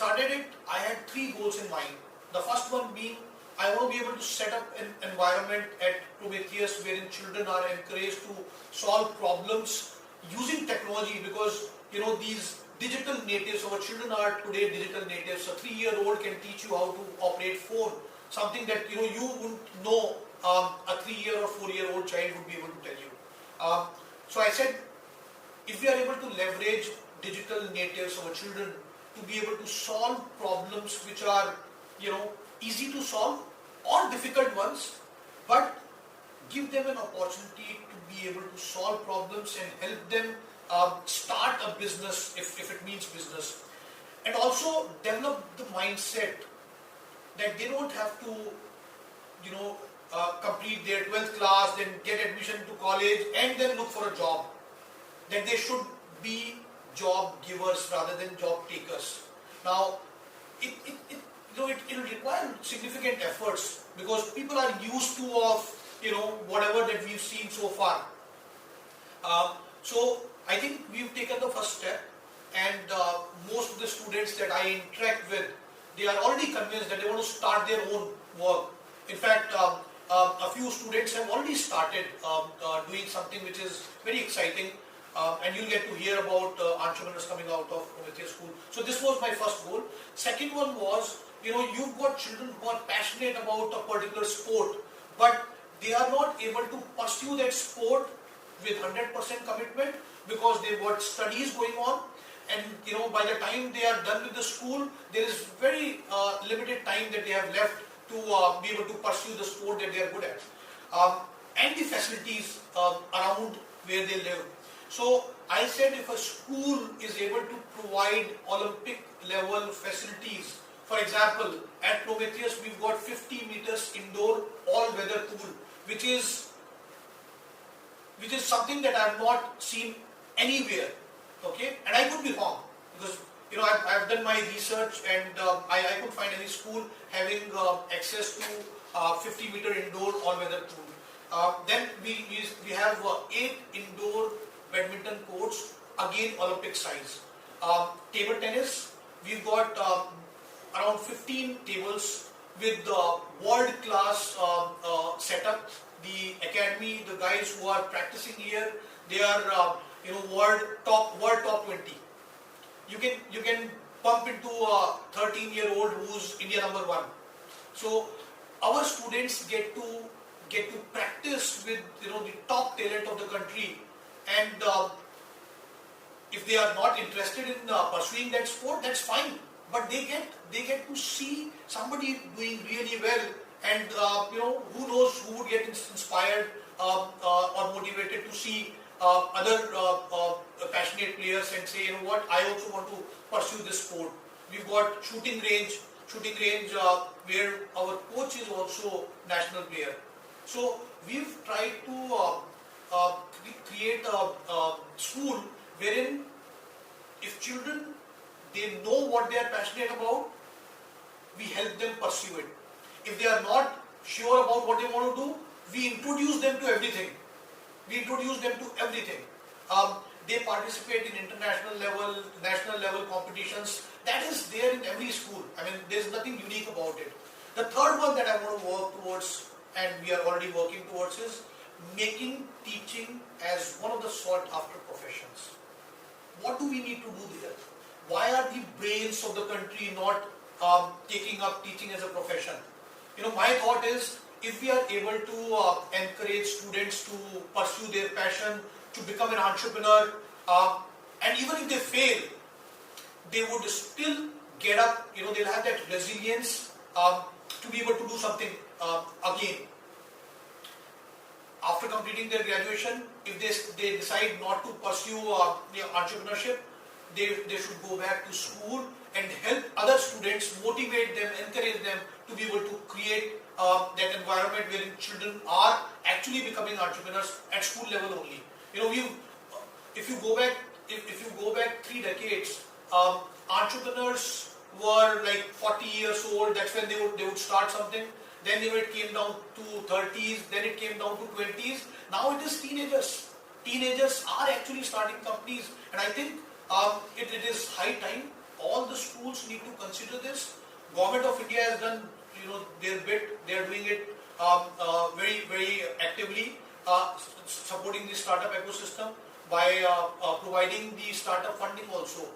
started it, I had 3 goals in mind. The first one being, I want to be able to set up an environment at Prometheus wherein children are encouraged to solve problems using technology, because these digital natives, our children are today digital natives. A 3-year-old can teach you how to operate phone, something that you wouldn't know a 3-year or 4-year-old child would be able to tell you. So I said, if we are able to leverage digital natives, our children, to be able to solve problems which are easy to solve or difficult ones, but give them an opportunity to be able to solve problems and help them start a business if it means business, and also develop the mindset that they don't have to complete their 12th class, then get admission to college and then look for a job. That they should be job givers rather than job takers. Now it will require significant efforts, because people are used to whatever that we've seen so far. So I think we've taken the first step, and most of the students that I interact with, they are already convinced that they want to start their own work. In fact, a few students have already started doing something which is very exciting, and you'll get to hear about entrepreneurs coming out of Prometheus School. So this was my first goal. Second one was, you've got children who are passionate about a particular sport, but they are not able to pursue that sport with 100% commitment because they've got studies going on, and by the time they are done with the school, there is very limited time that they have left to be able to pursue the sport that they are good at, and the facilities around where they live. So I said, if a school is able to provide Olympic level facilities, for example, at Prometheus we've got 50 meters indoor all-weather pool, which is something that I have not seen anywhere. Okay, and I could be wrong, because I've done my research, and I couldn't find any school having access to 50-meter indoor all-weather pool. Then we have 8 indoor badminton courts, again Olympic size. Table tennis, we've got around 15 tables with world-class setup. The academy, the guys who are practicing here, they are world top 20. You can bump into a 13-year-old who's India number 1. So our students get to practice with the top talent of the country, and if they are not interested in pursuing that sport, that's fine. But they get to see somebody doing really well, and who knows who would get inspired or motivated to see other passionate players and say, what, I also want to pursue this sport. We've got shooting range where our coach is also national player. So we've tried to create a school wherein, if children, they know what they are passionate about, we help them pursue it. If they are not sure about what they want to do, we introduce them to everything. They participate in international level, national level competitions. That is there in every school. I mean, there's nothing unique about it. The third one that I want to work towards, and we are already working towards, is making teaching as one of the sought after professions. What do we need to do there? Why are the brains of the country not taking up teaching as a profession? My thought is, if we are able to encourage students to pursue their passion, to become an entrepreneur, and even if they fail, they would still get up, they'll have that resilience to be able to do something again. After completing their graduation, if they decide not to pursue entrepreneurship, they should go back to school and help other students, motivate them, encourage them to be able to create that environment wherein children are actually becoming entrepreneurs at school level only. If you go back 3 decades, entrepreneurs were like 40 years old. That's when they would start something. Then it came down to 30s. Then it came down to 20s. Now it is teenagers. Teenagers are actually starting companies, and I think it is high time all the schools need to consider this. Government of India has done their bit. They are doing it very actively, supporting the startup ecosystem by providing the startup funding also.